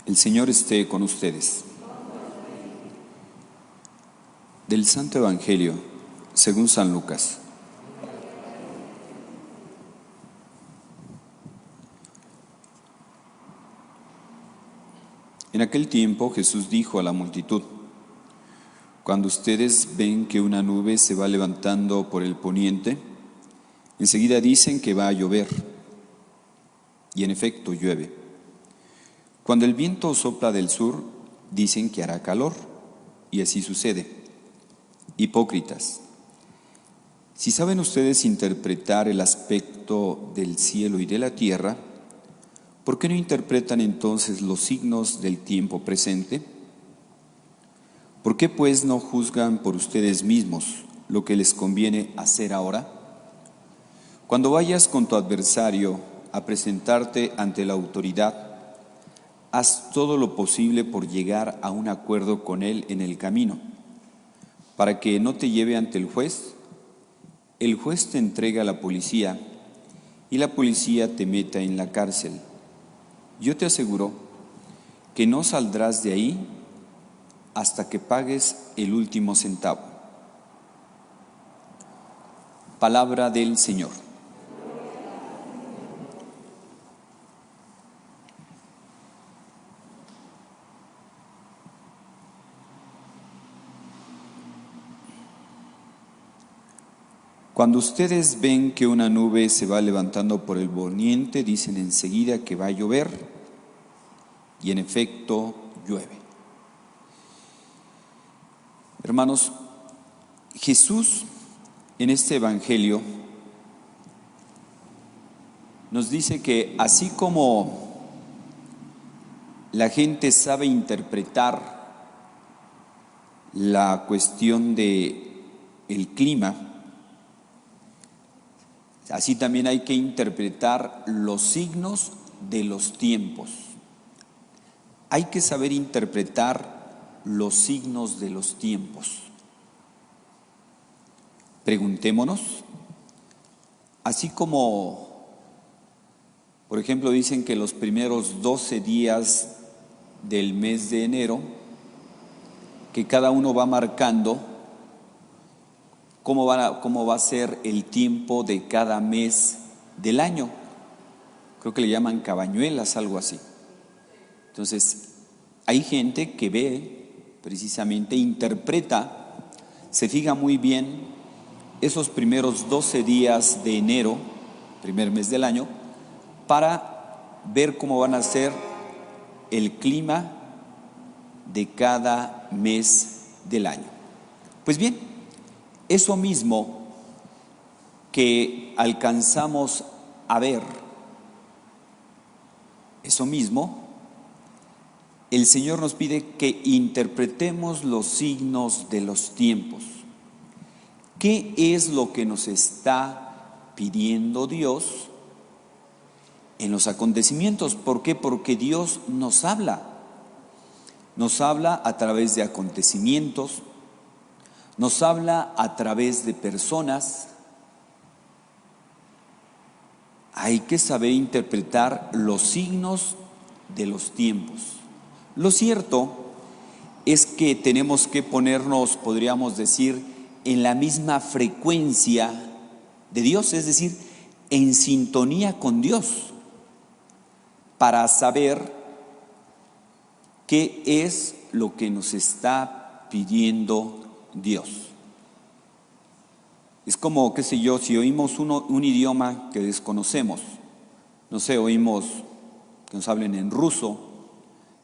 El Señor esté con ustedes. Del Santo Evangelio, según San Lucas. En aquel tiempo Jesús dijo a la multitud: cuando ustedes ven que una nube se va levantando por el poniente, enseguida dicen que va a llover, y en efecto llueve. Cuando el viento sopla del sur, dicen que hará calor, y así sucede. Hipócritas, si saben ustedes interpretar el aspecto del cielo y de la tierra, ¿por qué no interpretan entonces los signos del tiempo presente? ¿Por qué pues no juzgan por ustedes mismos lo que les conviene hacer ahora? Cuando vayas con tu adversario a presentarte ante la autoridad, haz todo lo posible por llegar a un acuerdo con él en el camino, para que no te lleve ante el juez te entrega a la policía y la policía te meta en la cárcel. Yo te aseguro que no saldrás de ahí hasta que pagues el último centavo. Palabra del Señor. Cuando ustedes ven que una nube se va levantando por el poniente, dicen enseguida que va a llover, y en efecto llueve. Hermanos, Jesús en este Evangelio nos dice que así como la gente sabe interpretar la cuestión de el clima, así también hay que interpretar los signos de los tiempos. Hay que saber interpretar los signos de los tiempos. Preguntémonos, así como, por ejemplo, dicen que los primeros 12 días del mes de enero, que cada uno va marcando cómo va a ser el tiempo de cada mes del año. Creo que le llaman cabañuelas, algo así. Entonces, hay gente que ve, precisamente, interpreta, se fija muy bien esos primeros 12 días de enero, primer mes del año, para ver cómo van a ser el clima de cada mes del año. Pues bien, eso mismo que alcanzamos a ver, eso mismo, el Señor nos pide que interpretemos los signos de los tiempos. ¿Qué es lo que nos está pidiendo Dios en los acontecimientos? ¿Por qué? Porque Dios nos habla a través de acontecimientos, nos habla a través de personas. Hay que saber interpretar los signos de los tiempos. Lo cierto es que tenemos que ponernos, podríamos decir, en la misma frecuencia de Dios, es decir, en sintonía con Dios, para saber qué es lo que nos está pidiendo Dios. Es como, qué sé yo, si oímos un idioma que desconocemos, no sé, oímos que nos hablen en ruso,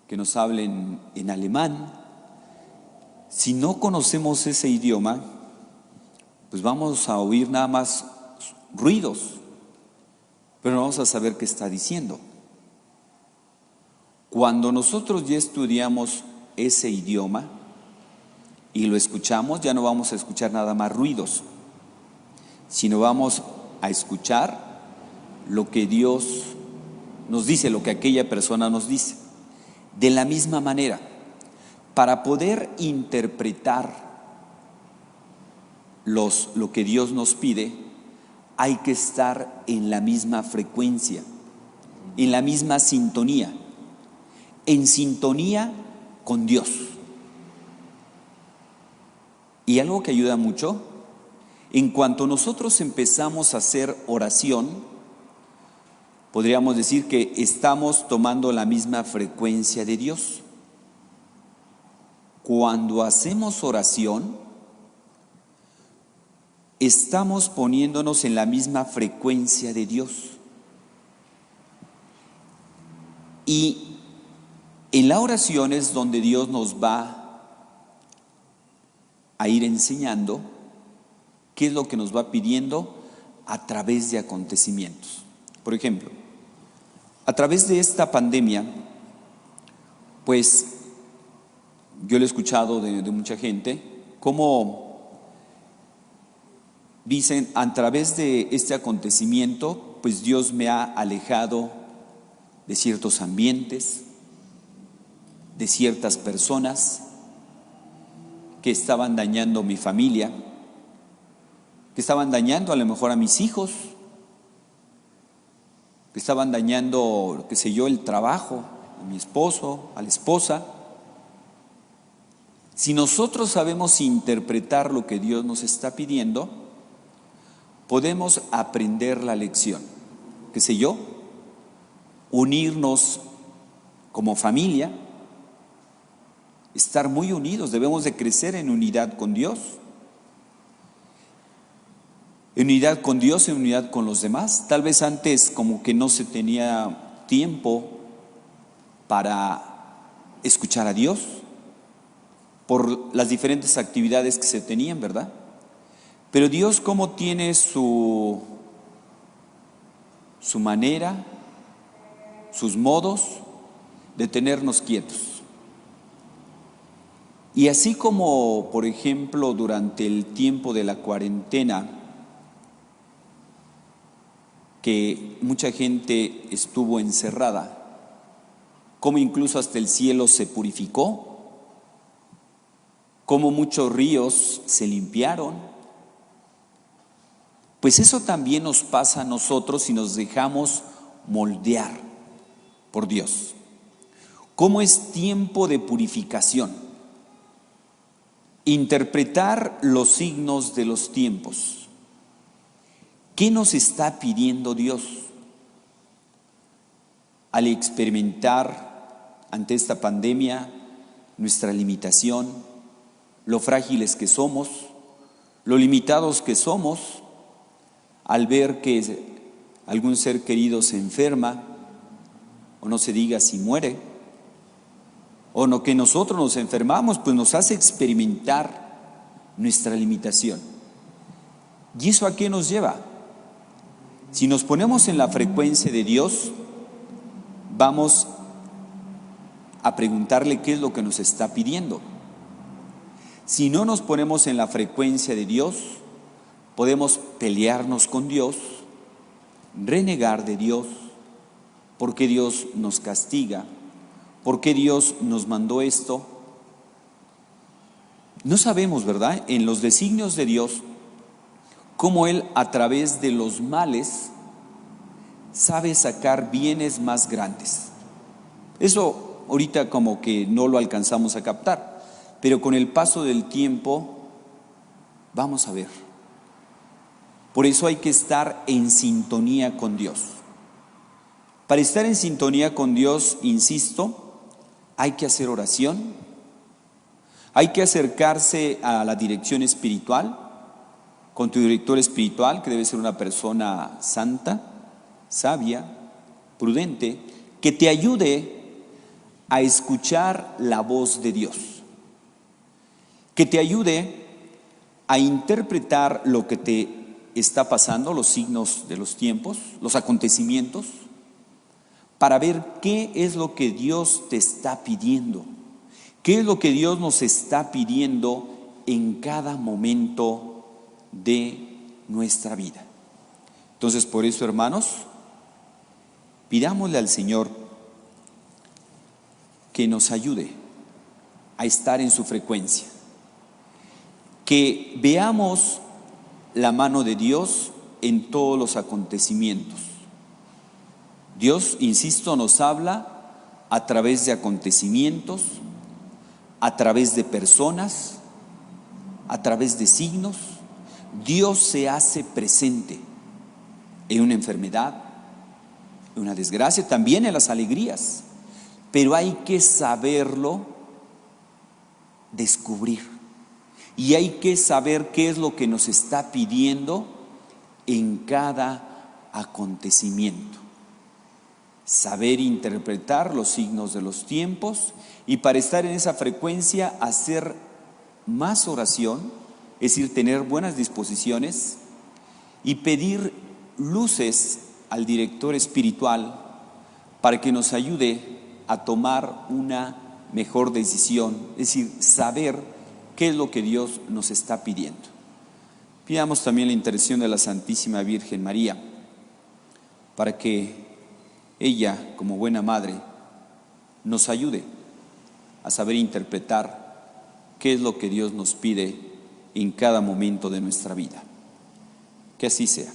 que nos hablen en alemán. Si no conocemos ese idioma, pues vamos a oír nada más ruidos, pero no vamos a saber qué está diciendo. Cuando nosotros ya estudiamos ese idioma y lo escuchamos, ya no vamos a escuchar nada más ruidos, sino vamos a escuchar lo que Dios nos dice, lo que aquella persona nos dice. De la misma manera, para poder interpretar lo que Dios nos pide, hay que estar en la misma frecuencia, en la misma sintonía. en sintonía con Dios. Y algo que ayuda mucho, en cuanto nosotros empezamos a hacer oración, podríamos decir que estamos tomando la misma frecuencia de Dios. Cuando hacemos oración, estamos poniéndonos en la misma frecuencia de Dios. Y en la oración es donde Dios nos va a ir enseñando qué es lo que nos va pidiendo a través de acontecimientos. Por ejemplo, a través de esta pandemia, pues yo lo he escuchado de mucha gente, cómo dicen, a través de este acontecimiento, pues Dios me ha alejado de ciertos ambientes, de ciertas personas que estaban dañando mi familia, que estaban dañando a lo mejor a mis hijos, que estaban dañando, qué sé yo, el trabajo, a mi esposo, a la esposa. Si nosotros sabemos interpretar lo que Dios nos está pidiendo, podemos aprender la lección, qué sé yo, unirnos como familia, estar muy unidos, debemos de crecer en unidad con Dios, en unidad con los demás. Tal vez antes como que no se tenía tiempo para escuchar a Dios por las diferentes actividades que se tenían, ¿verdad? Pero Dios, como tiene su manera, sus modos de tenernos quietos. Y así como, por ejemplo, durante el tiempo de la cuarentena, que mucha gente estuvo encerrada, como incluso hasta el cielo se purificó, como muchos ríos se limpiaron, pues eso también nos pasa a nosotros si nos dejamos moldear por Dios. ¿Cómo es tiempo de purificación? Interpretar los signos de los tiempos. ¿Qué nos está pidiendo Dios? Al experimentar ante esta pandemia nuestra limitación, lo frágiles que somos, lo limitados que somos, al ver que algún ser querido se enferma, o no se diga si muere, o no que nosotros nos enfermamos, pues nos hace experimentar nuestra limitación. ¿Y eso a qué nos lleva? Si nos ponemos en la frecuencia de Dios, vamos a preguntarle qué es lo que nos está pidiendo. Si no nos ponemos en la frecuencia de Dios, podemos pelearnos con Dios, renegar de Dios, porque Dios nos castiga, porque Dios nos mandó esto. No sabemos, ¿verdad?, en los designios de Dios, cómo Él a través de los males sabe sacar bienes más grandes. Eso ahorita como que no lo alcanzamos a captar, pero con el paso del tiempo vamos a ver. Por eso hay que estar en sintonía con Dios. Para estar en sintonía con Dios, insisto, hay que hacer oración, hay que acercarse a la dirección espiritual, con tu director espiritual, que debe ser una persona santa, sabia, prudente, que te ayude a escuchar la voz de Dios, que te ayude a interpretar lo que te está pasando, los signos de los tiempos, los acontecimientos, para ver qué es lo que Dios te está pidiendo, qué es lo que Dios nos está pidiendo en cada momento de nuestra vida. Entonces, por eso, hermanos, pidámosle al Señor que nos ayude a estar en su frecuencia, que veamos la mano de Dios en todos los acontecimientos. Dios, insisto, nos habla a través de acontecimientos, a través de personas, a través de signos. Dios se hace presente en una enfermedad, en una desgracia, también en las alegrías, pero hay que saberlo descubrir y hay que saber qué es lo que nos está pidiendo en cada acontecimiento. Saber interpretar los signos de los tiempos y para estar en esa frecuencia hacer más oración, es decir, tener buenas disposiciones y pedir luces al director espiritual para que nos ayude a tomar una mejor decisión, es decir, saber qué es lo que Dios nos está pidiendo. Pidamos también la intercesión de la Santísima Virgen María para que ella, como buena madre, nos ayude a saber interpretar qué es lo que Dios nos pide en cada momento de nuestra vida. Que así sea.